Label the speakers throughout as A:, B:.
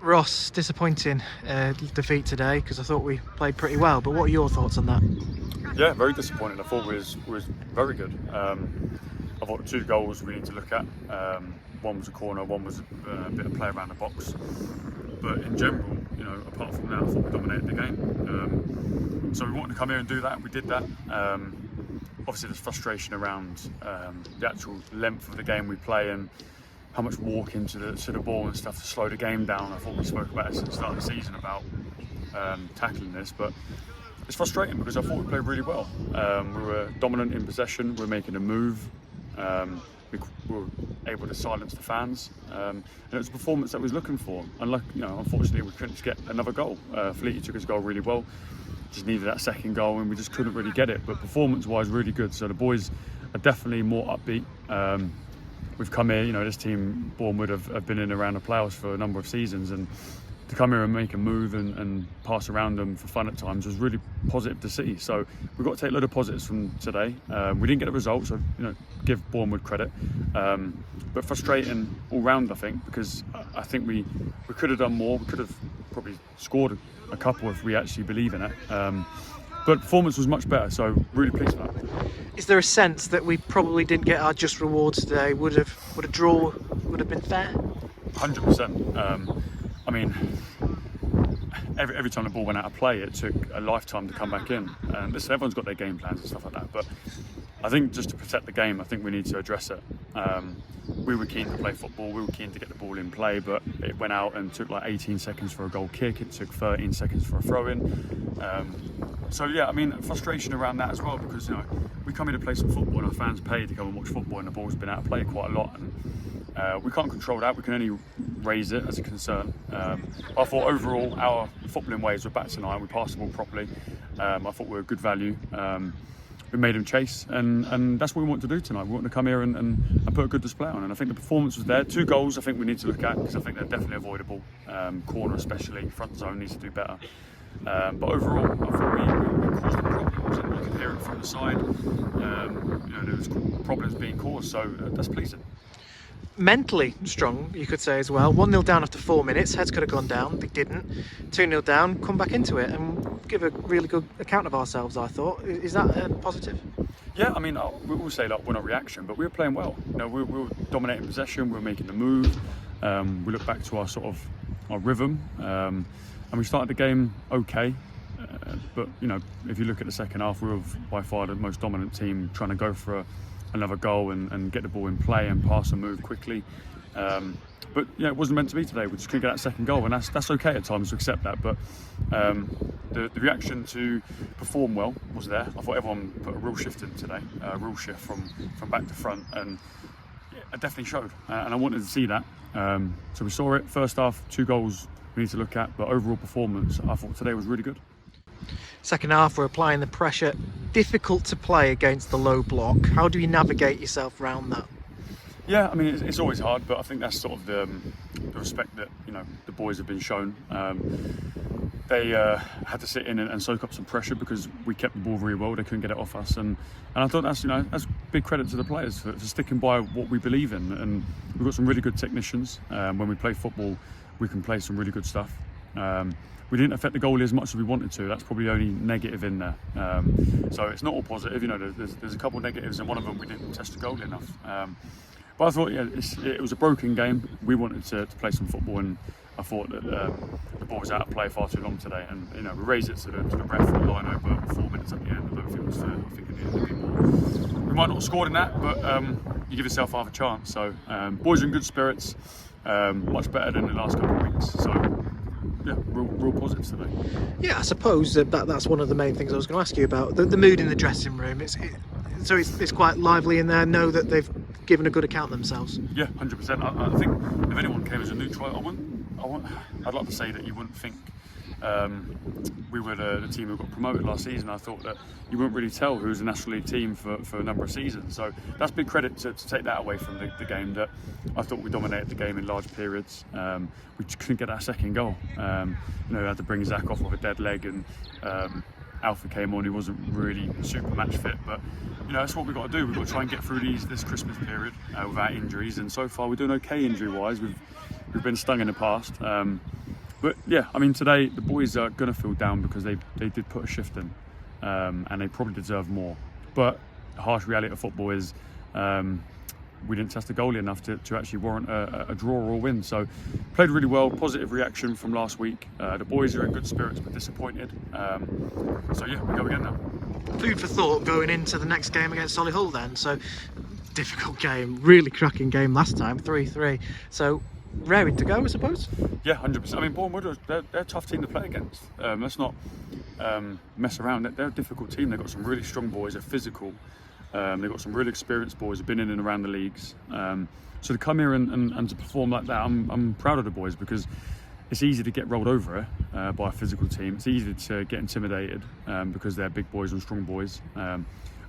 A: Ross, disappointing defeat today because I thought we played pretty well. But what are your thoughts on that?
B: Yeah, very disappointing. I thought it was very good. I thought the two goals we need to look at. One was a corner, one was a bit of play around the box. But in general, apart from that, I thought we dominated the game. So we wanted to come here and do that. We did that. Obviously, there's frustration around the actual length of the game we play and how much walk into the ball and stuff to slow the game down. I thought we spoke about it since the start of the season about tackling this, but it's frustrating because I thought we played really well. We were dominant in possession, we were making a move, we were able to silence the fans, and it was a performance that we was looking for. Unfortunately, we couldn't get another goal. Fleety took his goal really well, just needed that second goal, and we just couldn't really get it. But performance-wise, really good. So the boys are definitely more upbeat. We've come here, this team, Boreham Wood, have been in around the playoffs for a number of seasons, and to come here and make a move and pass around them for fun at times was really positive to see. So we've got to take a lot of positives from today. We didn't get the result, so give Boreham Wood credit. But frustrating all round, I think, because I think we could have done more. We could have probably scored a couple if we actually believe in it. But performance was much better, so really pleased with that.
A: Is there a sense that we probably didn't get our just rewards today? Would a draw would have been fair?
B: 100%. Every time the ball went out of play, it took a lifetime to come back in. And listen, everyone's got their game plans and stuff like that, but I think just to protect the game, I think we need to address it. We were keen to play football, we were keen to get the ball in play, but it went out and took like 18 seconds for a goal kick, it took 13 seconds for a throw-in. Frustration around that as well, because we come here to play some football and our fans pay to come and watch football, and the ball's been out of play quite a lot. And we can't control that, we can only raise it as a concern. I thought overall our footballing ways were back tonight, we passed the ball properly. I thought we were good value. We made them chase, and that's what we want to do tonight. We want to come here and put a good display on, and I think the performance was there. 2 goals I think we need to look at, because I think they're definitely avoidable. Corner especially, front zone needs to do better. But overall, I thought we caused them problems, and you could hear it from the side. There was problems being caused, so that's pleasing.
A: Mentally strong, you could say as well. 1-0 down after 4 minutes, heads could have gone down, they didn't. 2-0 down, come back into it and give a really good account of ourselves, I thought. Is that positive?
B: Yeah, we will say we're not reaction, but we were playing well. We were dominating possession, we were making the move. We looked back to our rhythm, and we started the game okay. But if you look at the second half, we were by far the most dominant team, trying to go for another goal and get the ball in play and pass and move quickly. But it wasn't meant to be today. We just couldn't get that second goal, and that's okay at times to accept that. But the reaction to perform well was there. I thought everyone put a real shift in today, a real shift from back to front, and it definitely showed. And I wanted to see that. So we saw it. First half, 2 goals we need to look at, but overall performance, I thought today was really good.
A: Second half, we're applying the pressure. Difficult to play against the low block. How do you navigate yourself around that?
B: Yeah, it's always hard, but I think that's sort of the respect that the boys have been shown. They had to sit in and soak up some pressure because we kept the ball very well. They couldn't get it off us, and I thought that's big credit to the players for sticking by what we believe in. And we've got some really good technicians. When we play football, we can play some really good stuff. We didn't affect the goalie as much as we wanted to. That's probably the only negative in there. So it's not all positive. There's a couple of negatives, and one of them we didn't test the goal enough. But I thought it was a broken game. We wanted to play some football, and I thought that the ball was out of play far too long today. And we raised it to the ref and line over 4 minutes at the end. I don't think it was fair. I think it needed to be more. We might not have scored in that, but you give yourself half a chance. So boys are in good spirits, much better than the last couple of weeks. So. Yeah, real positives today.
A: Yeah, I suppose that's one of the main things I was going to ask you about. The mood in the dressing room. It's quite lively in there. Know that they've given a good account themselves.
B: Yeah, 100%. I think if anyone came as a neutral, I'd like to say that you wouldn't think we were the team who got promoted last season. I thought that you wouldn't really tell who was a National League team for a number of seasons. So that's big credit to take that away from the game, that I thought we dominated the game in large periods. We just couldn't get that second goal. We had to bring Zach off with a dead leg, and Alfie came on, he wasn't really super match fit, but that's what we've got to do. We've got to try and get through this Christmas period without injuries, and so far we're doing okay injury wise. We've been stung in the past, But yeah, I mean, today the boys are going to feel down because they did put a shift in, and they probably deserve more. But the harsh reality of football is we didn't test the goalie enough to actually warrant a draw or a win. So played really well, positive reaction from last week. The boys are in good spirits but disappointed. So yeah, we go again now.
A: Food for thought going into the next game against Solihull then. So difficult game, really cracking game last time, 3-3. So raring to go, I suppose.
B: Yeah, 100%. I mean, Boreham Wood, they're a tough team to play against. Let's not mess around. They're a difficult team. They've got some really strong boys. They're physical. They've got some really experienced boys who've been in and around the leagues. So to come here and to perform like that, I'm proud of the boys, because it's easy to get rolled over by a physical team. It's easy to get intimidated because they're big boys and strong boys.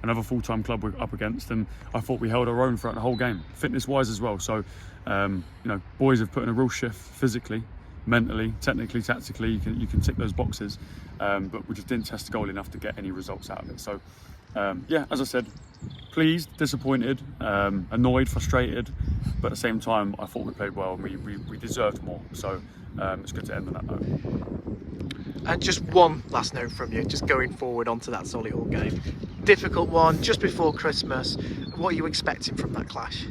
B: Another full-time club we're up against, and I thought we held our own throughout the whole game, fitness-wise as well. So, boys have put in a real shift physically, mentally, technically, tactically. You can tick those boxes, but we just didn't test the goal enough to get any results out of it. So, as I said, pleased, disappointed, annoyed, frustrated, but at the same time, I thought we played well and we deserved more. So it's good to end on that note.
A: And just one last note from you, just going forward onto that Solihull game. Difficult one, just before Christmas. What are you expecting from that clash?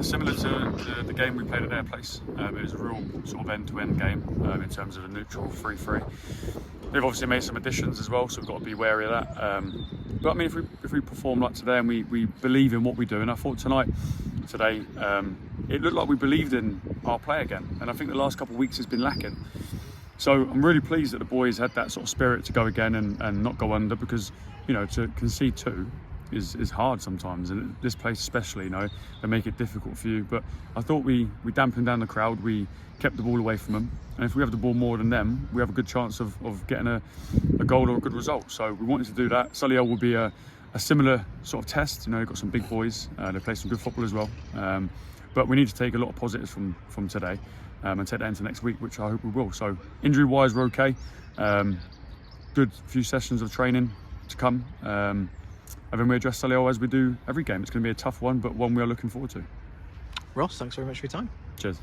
B: Similar to the game we played at their place. It was a real sort of end-to-end game in terms of a neutral 3-3. They've obviously made some additions as well, so we've got to be wary of that. But I mean, if we perform like today and we believe in what we do, and I thought today, it looked like we believed in our play again, and I think the last couple of weeks has been lacking. So I'm really pleased that the boys had that sort of spirit to go again and not go under, because to concede two is hard sometimes, and this place especially, they make it difficult for you. But I thought we dampened down the crowd, we kept the ball away from them, and if we have the ball more than them, we have a good chance of getting a goal or a good result. So we wanted to do that. Solihull will be a similar sort of test. They've got some big boys, they play some good football as well, but we need to take a lot of positives from today and take that into next week, which I hope we will. So injury wise, we're okay. Good few sessions of training to come, and then we address Solihull as we do every game. It's going to be a tough one, but one we are looking forward to.
A: Ross, thanks very much for your time.
B: Cheers.